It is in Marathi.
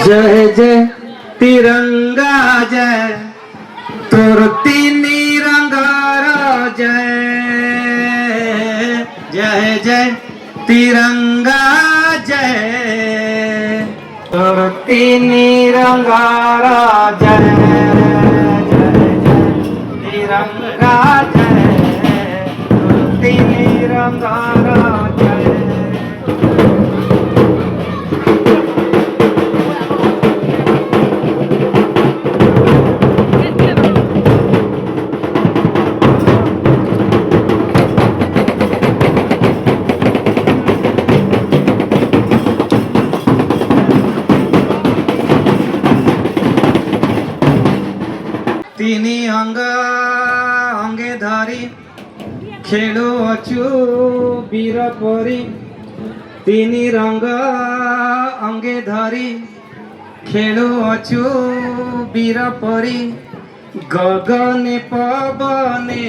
जय जय तिरंगा जय तोर तीनी रंगार जय जय जय तिरंगा जय तोर तीनी रंगार जय जय जय तिरंगा जय तोर तीनी रंगार जय। ତିନି ଅଙ୍ଗେ ଧରି ଖେଳୁଅଛୁ ବୀର ପରି ତିନି ରଙ୍ଗ ଅଙ୍ଗେ ଧରି ଖେଳୁଅଛୁ ବୀର ପରି ଗଗନେ ପବନେ